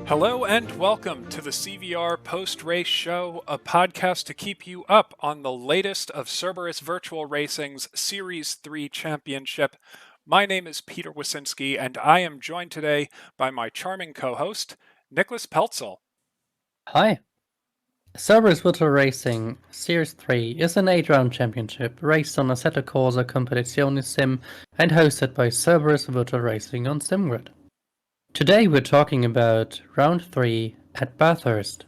Hello and welcome to the CVR Post-Race Show, a podcast to keep you up on the latest of Cerberus Virtual Racing's Series 3 Championship. My name is Peter Wicinski, and I am joined today by my charming co-host, Niklas Pelzl. Hi. Cerberus Virtual Racing Series 3 is an 8-round championship raced on Assetto Corsa Competizione Sim and hosted by Cerberus Virtual Racing on SimGrid. Today we're talking about Round 3 at Bathurst.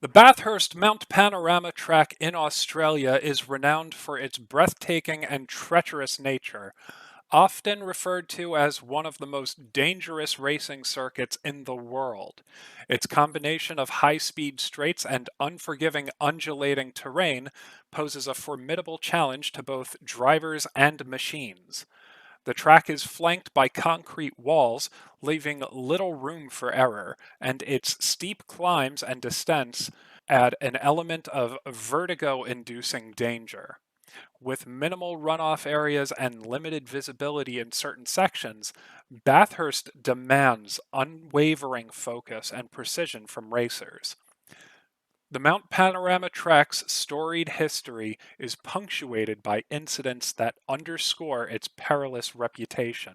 The Bathurst Mount Panorama track in Australia is renowned for its breathtaking and treacherous nature, often referred to as one of the most dangerous racing circuits in the world. Its combination of high-speed straights and unforgiving undulating terrain poses a formidable challenge to both drivers and machines. The track is flanked by concrete walls, leaving little room for error, and its steep climbs and descents add an element of vertigo-inducing danger. With minimal runoff areas and limited visibility in certain sections, Bathurst demands unwavering focus and precision from racers. The Mount Panorama track's storied history is punctuated by incidents that underscore its perilous reputation,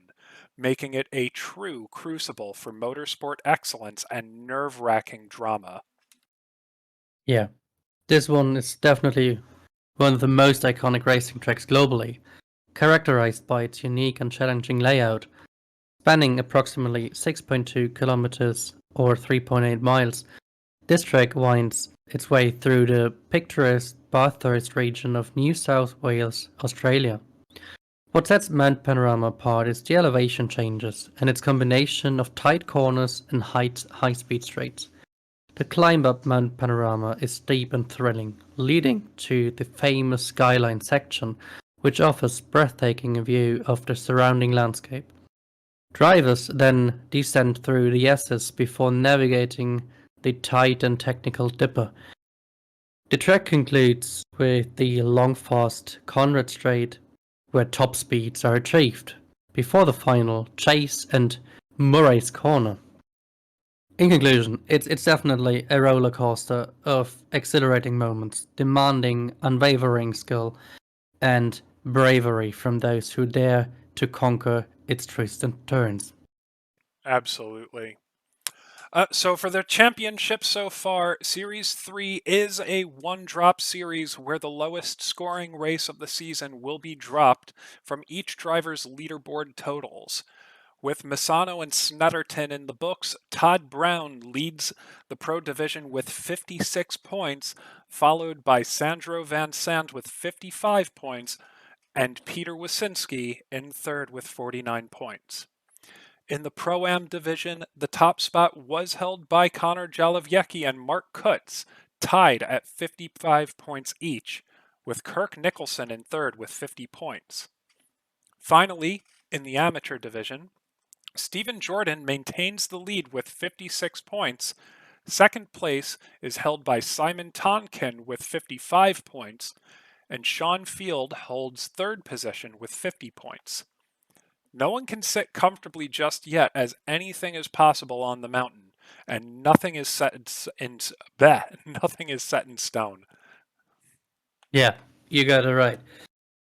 making it a true crucible for motorsport excellence and nerve-wracking drama. Yeah, this one is definitely one of the most iconic racing tracks globally, characterized by its unique and challenging layout. Spanning approximately 6.2 kilometers or 3.8 miles, this track winds its way through the picturesque Bathurst region of New South Wales, Australia. What sets Mount Panorama apart is the elevation changes and its combination of tight corners and high-speed straights. The climb up Mount Panorama is steep and thrilling, leading to the famous skyline section, which offers breathtaking view of the surrounding landscape. Drivers then descend through the S's before navigating the tight and technical Dipper. The track concludes with the long fast Conrad Straight, where top speeds are achieved, before the final Chase and Murray's Corner. In conclusion, it's definitely a roller coaster of exhilarating moments, demanding unwavering skill and bravery from those who dare to conquer its twists and turns. Absolutely. So for the championship so far, Series 3 is a one-drop series where the lowest scoring race of the season will be dropped from each driver's leaderboard totals. With Misano and Snetterton in the books, Todd Brown leads the Pro Division with 56 points, followed by Sandro Van Sant with 55 points, and Peter Wicinski in third with 49 points. In the Pro-Am division, the top spot was held by Connor Jalowiecki and Mark Kutz, tied at 55 points each, with Kirk Nicholson in third with 50 points. Finally, in the amateur division, Stephen Jordan maintains the lead with 56 points. Second place is held by Simon Tonkin with 55 points, and Sean Field holds third position with 50 points. No one can sit comfortably just yet, as anything is possible on the mountain, and nothing is set in stone. Yeah, you got it right.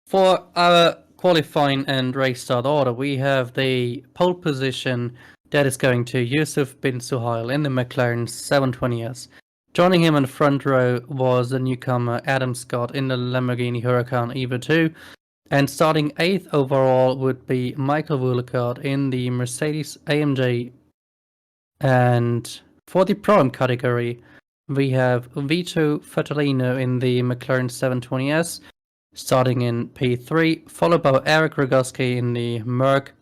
For our qualifying and race start order, we have the pole position that is going to Yusuf bin Suhail in the McLaren 720S. Joining him in the front row was the newcomer Adam Scott in the Lamborghini Huracan Evo 2. And starting 8th overall would be Michael Woolicott in the Mercedes AMG. And for the Pro-Am category, we have Vito Fertarino in the McLaren 720S, starting in P3, followed by Eric Rogoski in the Merc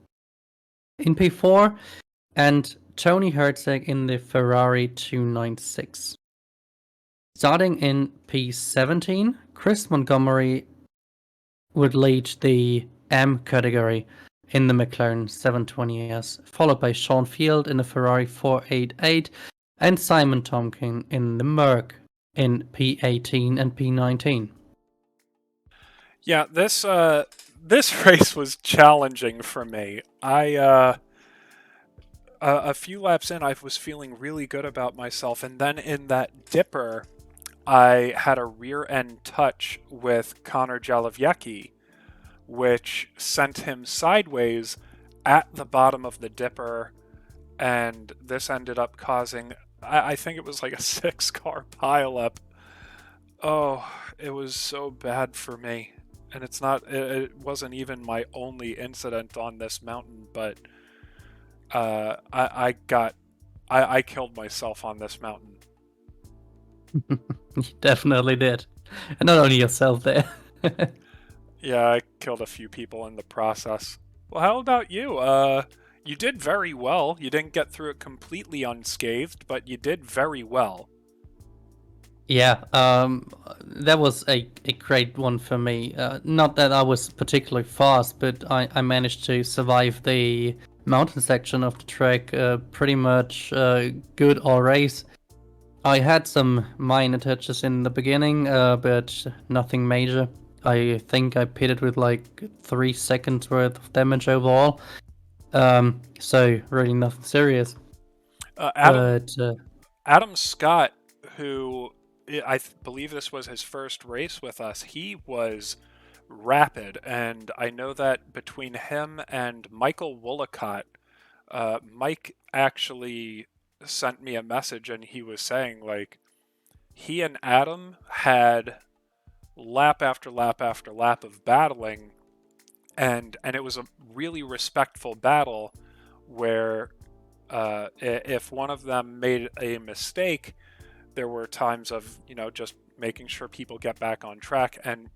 in P4, and Tony Herzog in the Ferrari 296. Starting in P17, Chris Montgomery would lead the M category in the McLaren 720S, followed by Sean Field in the Ferrari 488 and Simon Tomkin in the Merc in P18 and P19. Yeah, this race was challenging for me. a few laps in, I was feeling really good about myself, and then in that dipper, I had a rear end touch with Connor Jalowiecki, which sent him sideways at the bottom of the dipper, and this ended up causing, I think it was like a 6 car pileup. Oh, it was so bad for me. And it wasn't even my only incident on this mountain, but I killed myself on this mountain. You definitely did. And not only yourself there. Yeah, I killed a few people in the process. Well, how about you? You did very well. You didn't get through it completely unscathed, but you did very well. Yeah, that was a great one for me. Not that I was particularly fast, but I managed to survive the mountain section of the track pretty much good all race. I had some minor touches in the beginning, but nothing major. I think I pitted with like 3 seconds worth of damage overall. So really nothing serious. Adam But Adam Scott, who believe this was his first race with us, he was rapid, and I know that between him and Michael Woollacott, Mike actually sent me a message, and he was saying like he and Adam had lap after lap after lap of battling, and it was a really respectful battle where if one of them made a mistake, there were times of just making sure people get back on track and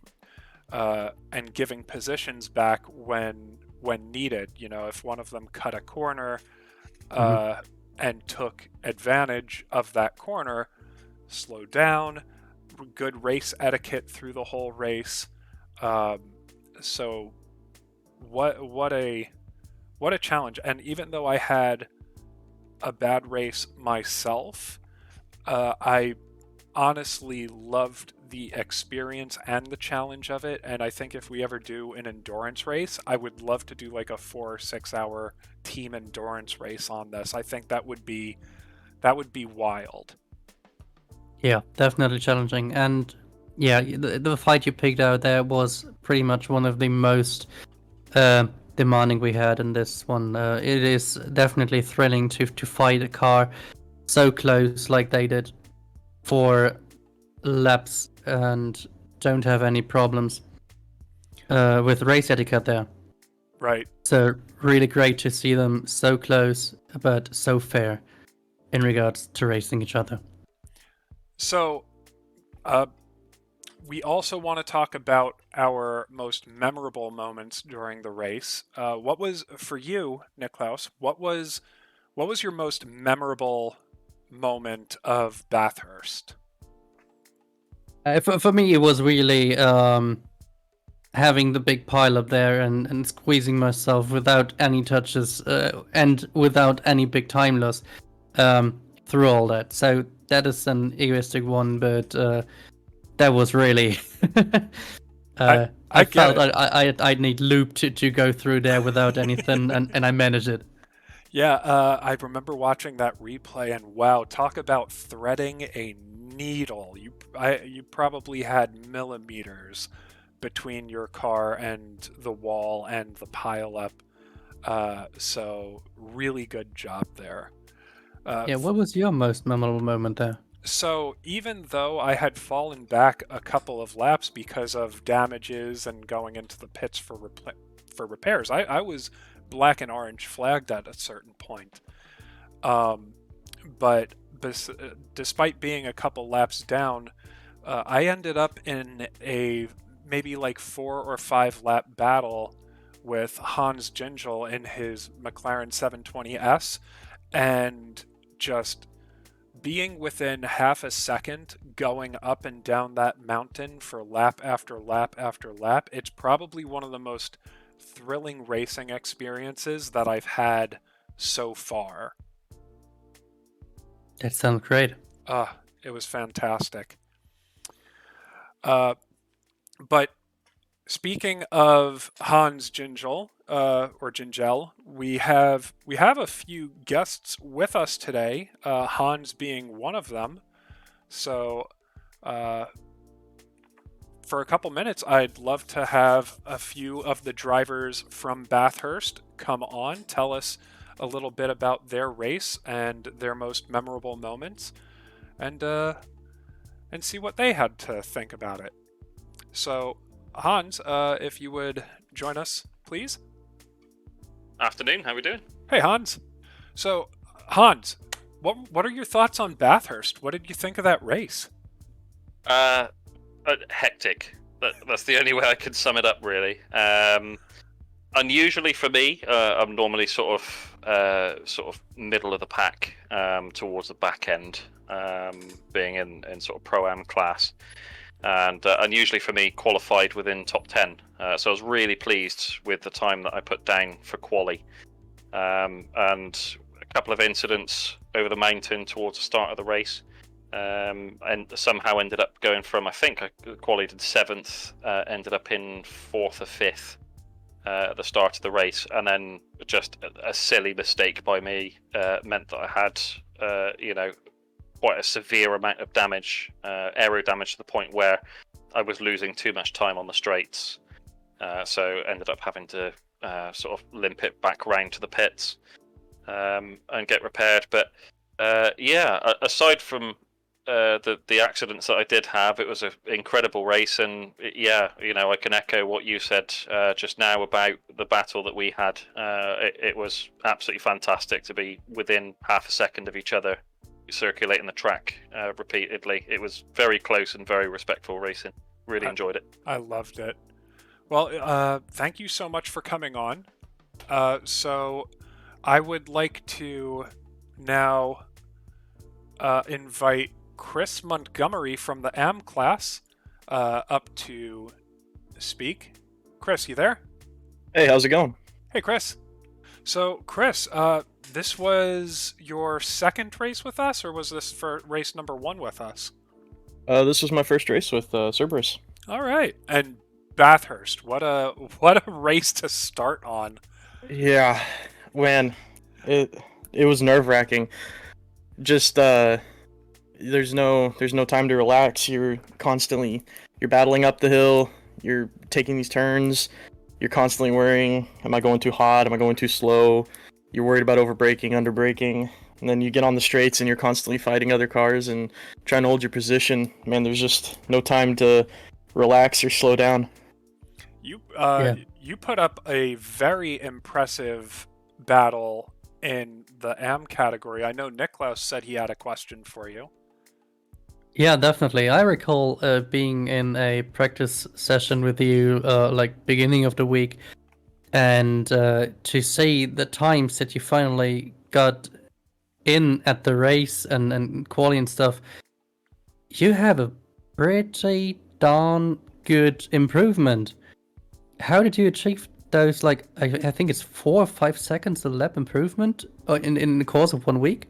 giving positions back when needed. If one of them cut a corner mhm. and took advantage of that corner, slow down, good race etiquette through the whole race. Um, so what a challenge! And even though I had a bad race myself, I honestly loved the experience and the challenge of it. And I think if we ever do an endurance race, I would love to do like a 4 or 6 hour team endurance race on this. I think that would be wild. Yeah, definitely challenging. And yeah, the fight you picked out there was pretty much one of the most uh, demanding we had in this one. It is definitely thrilling to fight a car so close like they did for laps and don't have any problems with race etiquette there. Right. So really great to see them so close but so fair in regards to racing each other. So, uh, we also want to talk about our most memorable moments during the race. What was for you, Niklas? What was your most memorable moment of Bathurst? For me, it was really having the big pile up there and squeezing myself without any touches and without any big time loss through all that. So that is an egoistic one, but that was really. I I I get felt it. I'd need loop to go through there without anything, and I managed it. Yeah, I remember watching that replay, and wow, talk about threading a needle. You probably had millimeters between your car and the wall and the pileup. So really good job there. Uh, Yeah, what was your most memorable moment there? so even though I had fallen back a couple of laps because of damages and going into the pits for repairs, I was black and orange flagged at a certain point. Um, but despite being a couple laps down, I ended up in a maybe like 4 or 5 lap battle with Hans Gingel in his McLaren 720S, and just being within half a second going up and down that mountain for lap after lap after lap. It's probably one of the most thrilling racing experiences that I've had so far. That sounds great. It was fantastic. Uh, but speaking of Hans Gingel, or Gingel, we have a few guests with us today. Hans being one of them. So, uh, for a couple minutes, I'd love to have a few of the drivers from Bathurst come on, tell us a little bit about their race and their most memorable moments, and see what they had to think about it. So, Hans, if you would join us, please. Afternoon, how we doing? Hey, Hans. So, Hans, what are your thoughts on Bathurst? What did you think of that race? Hectic. That's the only way I could sum it up, really. Unusually for me, I'm normally sort of middle of the pack, towards the back end, being in sort of pro-am class, and unusually for me, qualified within top 10. So I was really pleased with the time that I put down for quali, and a couple of incidents over the mountain towards the start of the race. And somehow ended up going from, I think I qualified 7th, ended up in 4th or 5th at the start of the race, and then just a silly mistake by me meant that I had, quite a severe amount of damage, aero damage, to the point where I was losing too much time on the straights. So ended up having to sort of limp it back round to the pits and get repaired. But aside from the accidents that I did have, it was an incredible race, and I can echo what you said just now about the battle that we had. It was absolutely fantastic to be within half a second of each other, circulating the track repeatedly. It was very close and very respectful racing. Really enjoyed it. I loved it. Well, thank you so much for coming on. So I would like to now invite Chris Montgomery from the AM class up to speak. Chris, you there? Hey, how's it going? Hey, Chris. So, Chris, this was your second race with us, or was this for race number 1 with us? This was my first race with Cerberus. All right. And Bathurst, what a race to start on. Yeah, man, it was nerve-wracking. Just there's no time to relax. You're battling up the hill. You're taking these turns. You're constantly worrying, am I going too hot? Am I going too slow? You're worried about overbraking, underbraking. And then you get on the straights and you're constantly fighting other cars and trying to hold your position. Man, there's just no time to relax or slow down. You put up a very impressive battle in the AM category. I know Niklas said he had a question for you. Yeah, definitely. I recall being in a practice session with you, beginning of the week, and to see the times that you finally got in at the race and quali and stuff. You have a pretty darn good improvement. How did you achieve those? I think it's 4 or 5 seconds a lap improvement in the course of 1 week.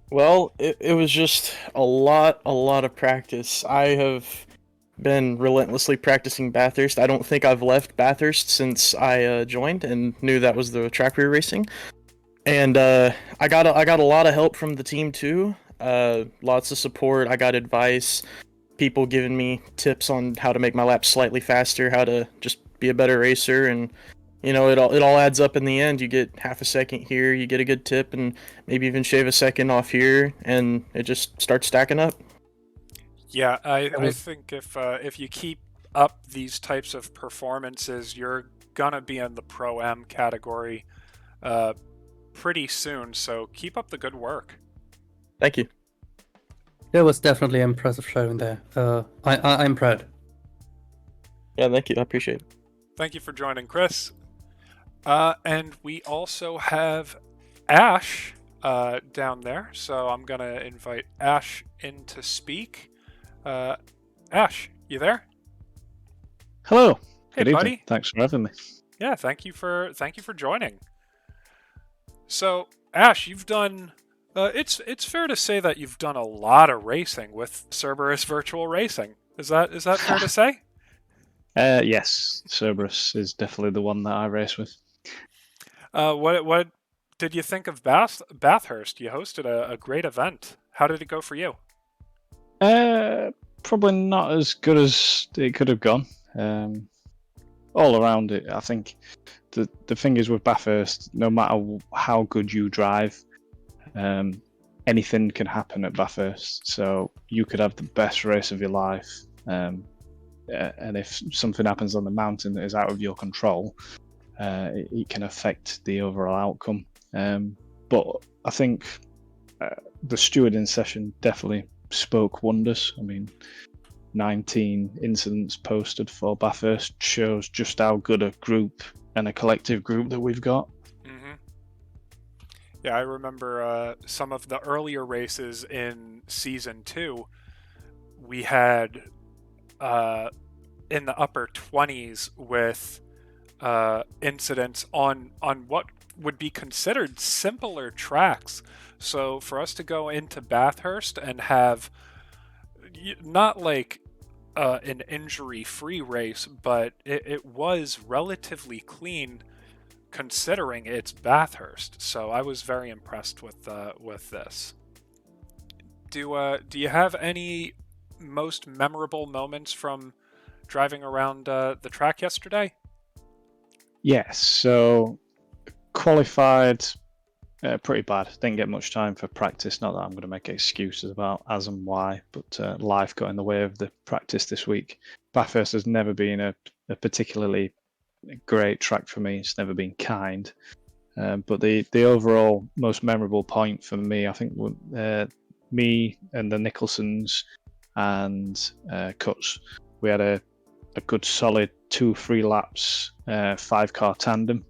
Well, it was just a lot of practice. I have been relentlessly practicing Bathurst. I don't think I've left Bathurst since I joined and knew that was the track we were racing. And I got a lot of help from the team too. Lots of support. I got advice. People giving me tips on how to make my laps slightly faster, how to just be a better racer, and it all adds up in the end. You get half a second here, you get a good tip, and maybe even shave a second off here, and it just starts stacking up. Yeah, I think if you keep up these types of performances, you're gonna be in the Pro-Am category pretty soon, so keep up the good work. Thank you. That was definitely an impressive showing there. I'm proud. Yeah, thank you. I appreciate it. Thank you for joining, Chris. And we also have Ash down there, so I'm going to invite Ash in to speak. Ash, you there? Hello. Hey, Good buddy. evening. Thanks for having me. Yeah, thank you for joining. So, Ash, you've done... it's fair to say that you've done a lot of racing with Cerberus Virtual Racing. Is that fair to say? Yes, Cerberus is definitely the one that I race with. What did you think of Bathurst? You hosted a great event. How did it go for you? Probably not as good as it could have gone. All around it, I think the thing is with Bathurst, no matter how good you drive, anything can happen at Bathurst. So you could have the best race of your life, and if something happens on the mountain that is out of your control, it can affect the overall outcome. But I think the stewarding session definitely spoke wonders. I mean, 19 incidents posted for Bathurst shows just how good a group and a collective group that we've got. Mm-hmm. Yeah, I remember some of the earlier races in Season 2. We had in the upper 20s with incidents on what would be considered simpler tracks. So for us to go into Bathurst and have not like an injury-free race, but it was relatively clean considering it's Bathurst. So I was very impressed with this. Do you have any most memorable moments from driving around the track yesterday? Yes, so qualified pretty bad. Didn't get much time for practice. Not that I'm going to make excuses about as and why, but life got in the way of the practice this week. Bathurst has never been a particularly great track for me. It's never been kind. But the overall most memorable point for me, I think, me and the Nicholsons and Cuts, we had a good solid 2-3 laps, 5-car tandem,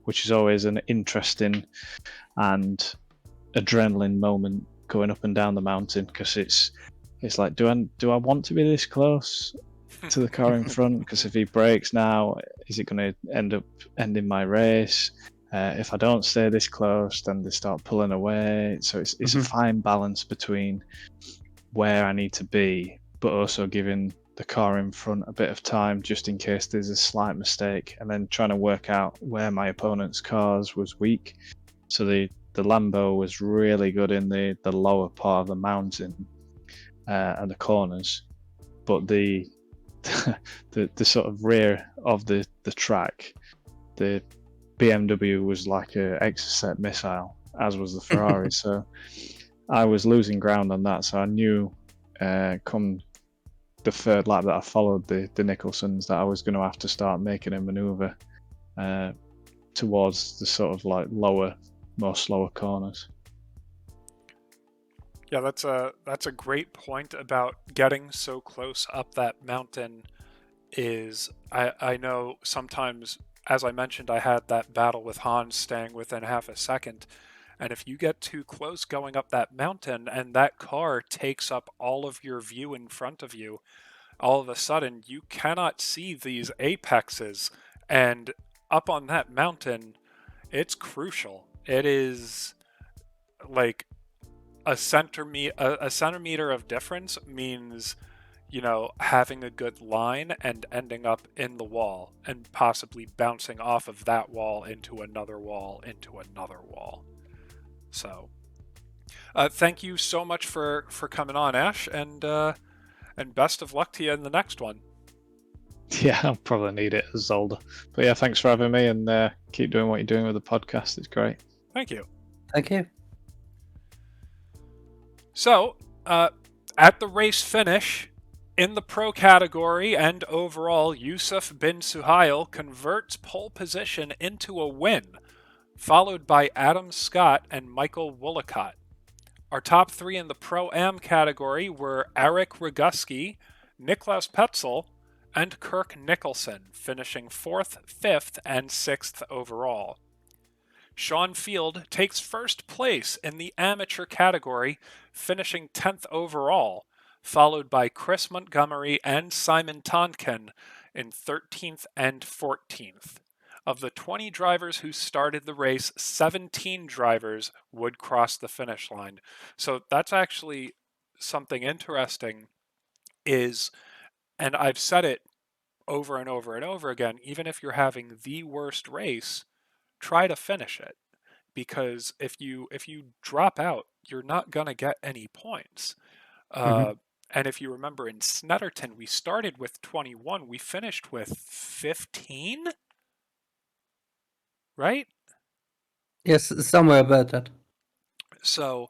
which is always an interesting and adrenaline moment going up and down the mountain, because it's like, do I want to be this close to the car in front? Because if he brakes now, is it going to end up ending my race? If I don't stay this close, then they start pulling away. So it's a fine balance between where I need to be, but also giving the car in front a bit of time just in case there's a slight mistake, and then trying to work out where my opponent's cars was weak. So the Lambo was really good in the lower part of the mountain and the corners, but the the sort of rear of the track, the BMW was like a Exocet missile, as was the Ferrari. So I was losing ground on that. So I knew come the third lap that I followed the Nicholsons that I was going to have to start making a maneuver towards the sort of like more slower corners. Yeah, that's a great point about getting so close up that mountain. Is I know sometimes, as I mentioned, I had that battle with Hans staying within half a second, and if you get too close going up that mountain and that car takes up all of your view in front of you, all of a sudden you cannot see these apexes, and up on that mountain, it's crucial. It is like a centimeter of difference means, having a good line and ending up in the wall and possibly bouncing off of that wall into another wall into another wall. So thank you so much for coming on, Ash, and best of luck to you in the next one. Yeah, I'll probably need it as older. But yeah, thanks for having me, and keep doing what you're doing with the podcast. It's great. Thank you. Thank you. So, at the race finish, in the pro category and overall, Yusuf bin Suhail converts pole position into a win, followed by Adam Scott and Michael Woollacott. Our top three in the Pro-Am category were Eric Roguski, Niklas Pelzl, and Kirk Nicholson, finishing 4th, 5th, and 6th overall. Sean Field takes first place in the amateur category, finishing 10th overall, followed by Chris Montgomery and Simon Tonkin in 13th and 14th. Of the 20 drivers who started the race, 17 drivers would cross the finish line. So that's actually something interesting is, and I've said it over and over and over again, even if you're having the worst race, try to finish it. Because if you drop out, you're not gonna get any points. Mhm. And if you remember in Snetterton, we started with 21, we finished with 15, right? Yes, somewhere about that. So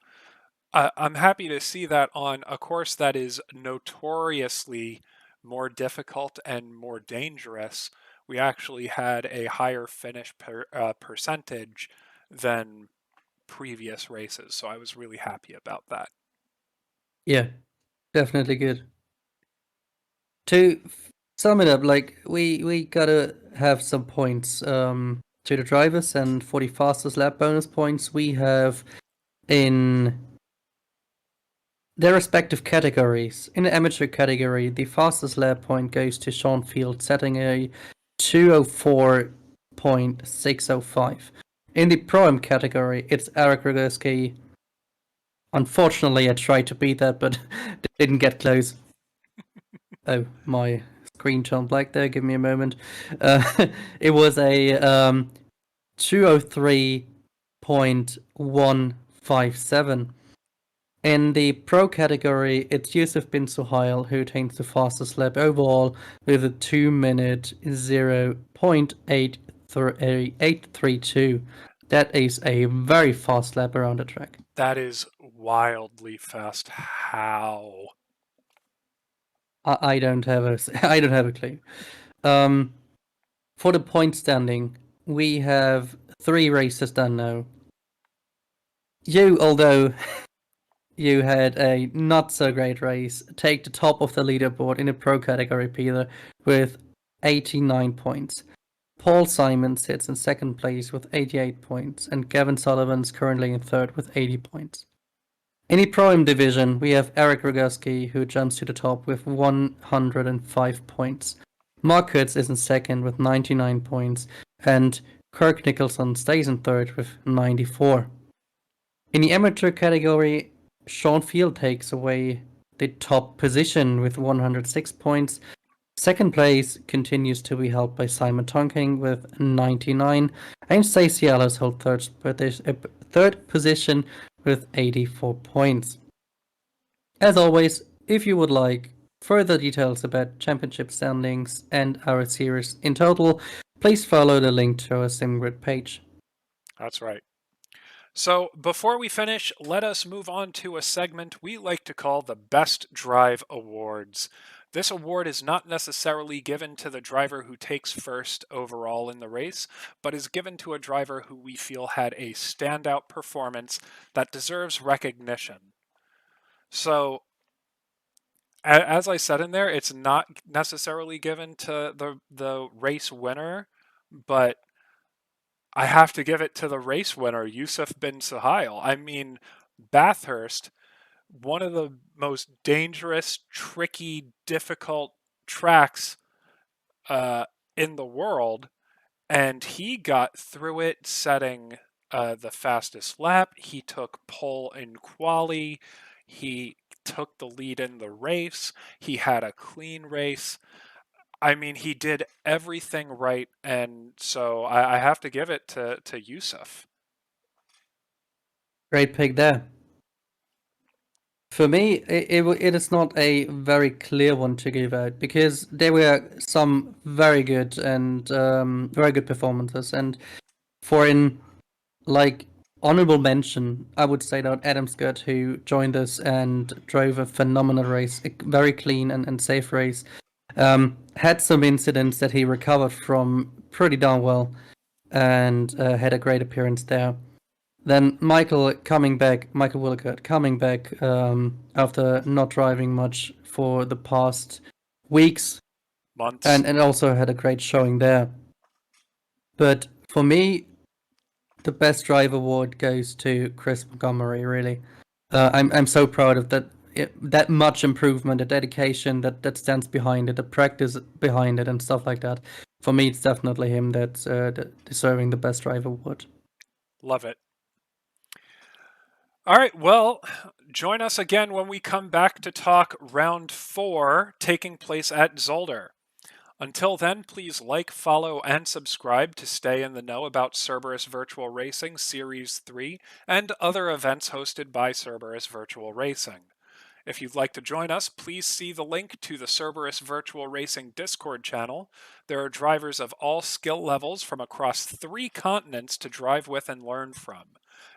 I'm happy to see that on a course that is notoriously more difficult and more dangerous. We actually had a higher finish percentage than previous races, so I was really happy about that. Yeah, definitely good. To sum it up, like we gotta have some points to the drivers, and for the fastest lap bonus points, we have in their respective categories. In the amateur category, the fastest lap point goes to Sean Field, setting a 2:04.605. In the pro-am category, it's Eric Rogoski. Unfortunately, I tried to beat that, but didn't get close. Oh, my screen turned black there. Give me a moment. It was a 2:03.157. In the pro category, it's Yusuf bin Suhail who attains the fastest lap overall with a 2-minute 0.832. That is a very fast lap around the track. That is wildly fast. How? I don't have a clue. For the point standing, we have 3 races done now. You, although you had a not so great race, take the top of the leaderboard in the pro category, Peter, with 89 points. Paul Simon sits in second place with 88 points, and Gavin Sullivan's currently in third with 80 points. In the Pro-Am division, we have Eric Rogoski, who jumps to the top with 105 points. Mark Kurtz is in second with 99 points, and Kirk Nicholson stays in third with 94. In the amateur category, Sean Field takes away the top position with 106 points. Second place continues to be held by Simon Tonking with 99, and Stacey Ellis holds third position with 84 points. As always, if you would like further details about championship standings and our series in total, please follow the link to our SimGrid page. That's right. So before we finish, let us move on to a segment we like to call the Best Drive Awards. This award is not necessarily given to the driver who takes first overall in the race, but is given to a driver who we feel had a standout performance that deserves recognition. So, as I said in there, it's not necessarily given to the race winner, but I have to give it to the race winner, Yusuf bin Suhail. I mean, Bathurst, one of the most dangerous, tricky, difficult tracks in the world, and he got through it setting the fastest lap. He took pole in quali. He took the lead in the race. He had a clean race. I mean, he did everything right, and so I have to give it to Yusuf. Great pick there. For me, it is not a very clear one to give out because there were some very good and very good performances, and for in like honorable mention, I would say that Adam Scott, who joined us and drove a phenomenal race, a very clean and safe race, had some incidents that he recovered from pretty darn well, and had a great appearance there. Then Michael Wilcott coming back after not driving much for the past weeks, Months. and also had a great showing there. But for me, the best drive award goes to Chris Montgomery. Really, I'm so proud of that much improvement, the dedication that stands behind it, the practice behind it, and stuff like that. For me, it's definitely him that's deserving the best drive award. Love it. All right, well, join us again when we come back to talk round 4 taking place at Zolder. Until then, please like, follow, and subscribe to stay in the know about Cerberus Virtual Racing Series 3 and other events hosted by Cerberus Virtual Racing. If you'd like to join us, please see the link to the Cerberus Virtual Racing Discord channel. There are drivers of all skill levels from across 3 continents to drive with and learn from.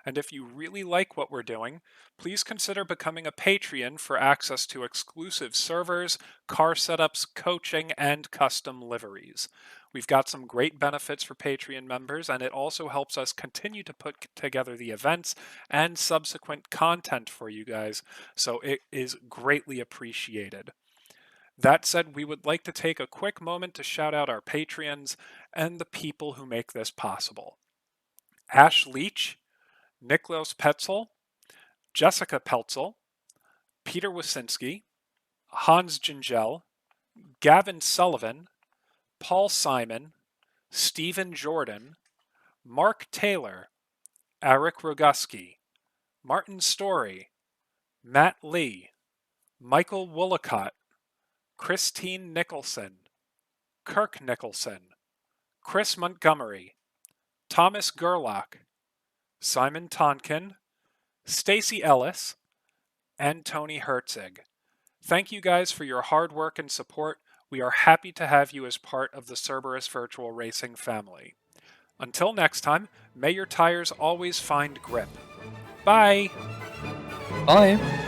And if you really like what we're doing, please consider becoming a Patreon for access to exclusive servers, car setups, coaching, and custom liveries. We've got some great benefits for Patreon members, and it also helps us continue to put together the events and subsequent content for you guys, so it is greatly appreciated. That said, we would like to take a quick moment to shout out our Patreons and the people who make this possible. Ash Leach, Niklas Pelzl, Jessica Pelzl, Peter Wicinski, Hans Gingell, Gavin Sullivan, Paul Simon, Stephen Jordan, Mark Taylor, Eric Roguski, Martin Story, Matt Lee, Michael Woollacott, Christine Nicholson, Kirk Nicholson, Chris Montgomery, Thomas Gerlach, Simon Tonkin, Stacy Ellis, and Tony Herzig. Thank you guys for your hard work and support. We are happy to have you as part of the Cerberus Virtual Racing family. Until next time, may your tires always find grip. Bye! Bye!